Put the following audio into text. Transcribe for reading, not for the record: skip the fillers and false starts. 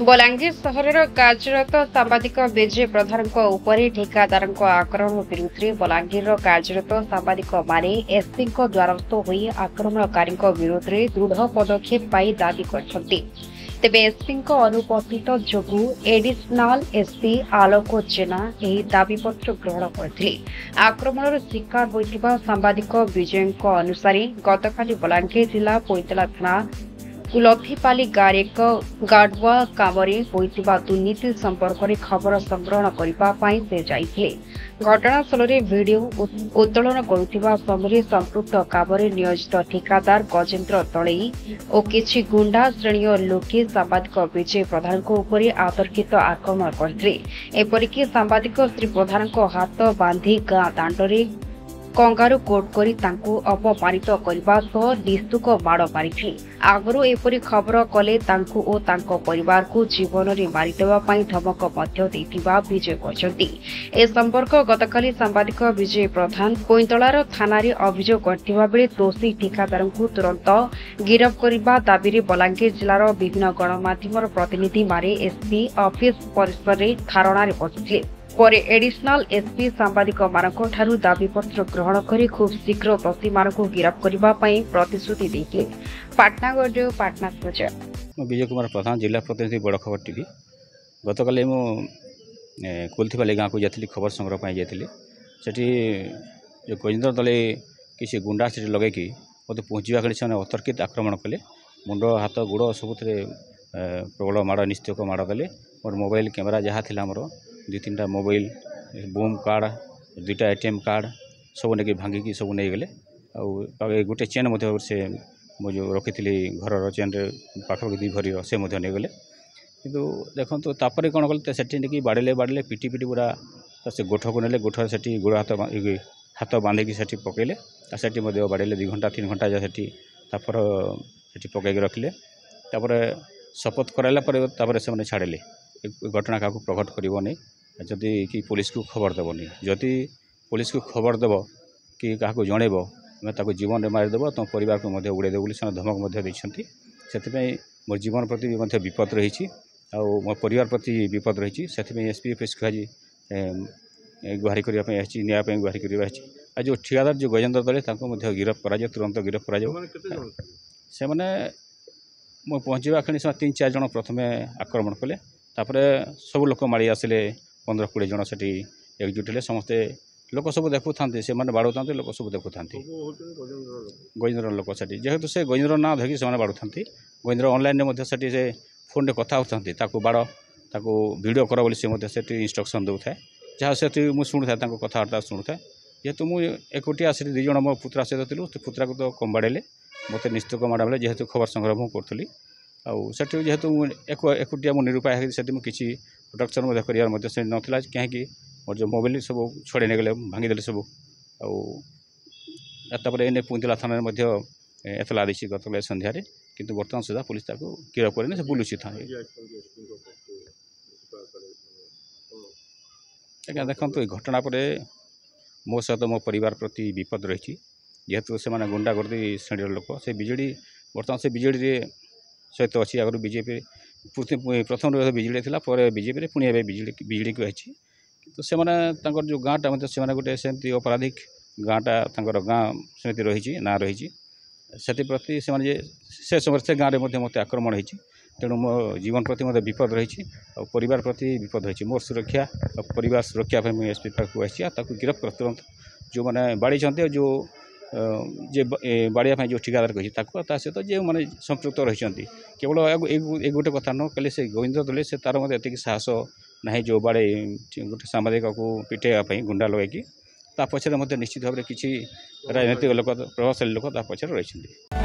बलांगीर सहर कार्यरत सांबादिक विजय प्रधान ठेकादार आक्रमण विरुद्ध बलांगीर कार्यरत सांबादिक माने एसपी द्वारस्थ होई आक्रमणकारी विरोध में दृढ़ पदक्षेप पाई दाबी करछन्ति। तेबे एसपी अनुपस्थित जोगु एडिशनल एसपी आलोक जेना यह दाबीपत्र ग्रहण करथिले। आक्रमण शिकार होइतिबा सांबादिक विजय अनुसार गतकाली बलांगीर जिला पैतला थाना कुलथीपाली गाँव एक गाडुआ काम दुर्नीति संपर्क में खबर संग्रहण करने से जाइए। घटनास्थल में भिडियो उत्तोलन करुवा समय संपृक्त काम नियोजित ठेकादार गजेन्द्र तलई और किछि गुंडा श्रेणी लोके सांबादिक विजय प्रधान आतर्कित आक्रमण करते। एपरिक सांबादिक श्री प्रधान हाथ बांधि गाँ दाण्डरे कंगारू कोट करी तांकु अपमानित करबा सह निस्तुक माड़ मारिथिले। आगरू एपरी खबर कले तांकु ओ तांको परिवार को जीवन में मारिदेवा पई धमक मध्य देथिबा विजय कहचंती। ए संपर्क गतकाली सांबादिक विजय प्रधान कोइतलार थाना रे अभियोग करथिबा बेले दोषी ठेकादार को तुरंत गिरफ करबा दाबी रे बलांगीर जिलार विभिन्न गणमाध्यम प्रतिनिधि मारे एसपी ऑफिस परिसर रे धारणा रे बसिथिले। पर एडिशनल एसपी सांबादिक मानक ठारू दाबीपत्र ग्रहण कर खूब शीघ्र दोषी मानक गिरफ करने प्रतिश्रुति देते। पाटनागढ़ पाटना विजय कुमार प्रधान जिला प्रतिनिधि बड़ खबर टीवी। गतकाली मु कुलथीपाली गाँव को जाती खबर संग्रह पर जाती सेठी जो गजेन्द्र दले किसी गुंडा से लगे मत पहुँचा से अतर्कित आक्रमण कले। मुंड हाथ गोड़ सब प्रबल माड़ निश्चक माड़ देले। मोर मोबाइल कैमेरा जहाँ थी आमर 2-3टा मोबाइल बूम कार्ड 2टा एटीएम कार्ड सब नहीं भांगिकी सब नहीं गले। गोटे चेन से जो रखी घर चेन पाखपाखि 2 भरी से नहीं गले। किंतु देखो तापर कौन कले से बाड़े बाड़े पिटी पिटी पूरा से गोठ को नेले। गोठ से गोड़ हाथ बांधिकी से पकड़े से बाड़े 2 घंटा 3 घंटा जा से पकईक रखिले। शपथ कराला से छाड़े घटना क्या प्रकट करनी जदि कि पुलिस को खबर देवनी। जदि पुलिस को खबर देव कि क्या जनइब मैं जीवन में मारिदेव तुम परिवार को उड़ेदेव बोली से धमक देती। से मोर जीवन प्रति विपद रही मो परिवार प्रति विपद रही। से एसपी ऑफिस को आज गुहारी करने गुहारी करने आज जो ठेकेदार जो गजेन्द्र दले गिरफ कर तुरंत गिरफ कर पहुँचा क्षणी 3-4 जन प्रथम आक्रमण कले। सब लोक माड़ी आसिले 15-20 जन से एकजुट है। समस्ते लोक सब देखु था से बाड़ू था लोक सब देखु था गजेन्द्र लोक से जेहेतु से गजेन्द्र ना धरिकी से बाड़ू था। गजेन्द्र ऑनलाइन से फोन रे कथा होता बाड़ ताको वीडियो कर बोली से इंस्ट्रक्शन दौ था जहाँ से मुझे शुणुए कथबार्ता शुणुए। जेहेतु मुझे एकुटिया आसी 2 जन मो पुत्रा सहित थी पुत्रा को तो कम बाड़े मत निश्चित माड़ बेले जेहेतु खबर संग्रह मुझे करी जेहेतु एकुटिया मुझे निरुपाय से किसी प्रोटेक्शन कर नाला कहीं मोर जो मोबाइल सब छड़े नहीं गले भांगीदे सब आपर एने पुंतला थाना एतला दी गत सन्धार किंतु बर्तमान सुधा पुलिस गिरफ कर से बुलूची था। आज्ञा देखो घटना पर मो सहित मो परिवार प्रति विपद रही जेहेतु से गुंडागर्दी श्रेणी लोक से बिजेडी बर्तमान से बिजेडी सहित अच्छी आगु बीजेपी प्रथम बिजेडी थी बीजेपी पुणी बिजेडी को आई। तो से जो गाँटा से गोटे सेमती अपराधिक गाँटा गाँ सेमती रही ना रही से प्रति से समय से गाँव में मत आक्रमण होती। तेणु मो जीवन प्रति मत विपद रही और परिवार प्रति विपद रही। मोर सुरक्षा और परिवार सुरक्षा एसपी पाक आई गिरफ कर तुरंत जो मैंने बाड़ी जो जे बाड़िया जो ठिकादार कही सहित जो मैंने संपृक्त रही केवल एक गोटे कथा न कले से गजेन्द्र दले से तार मत एति साहस ना जो बाड़े गोटे सांबादिक को पिटेवाई गुंडा लगे पछरे निश्चित भाव में किसी राजनैतिक लोक प्रभावशाली लोक पछरे रही।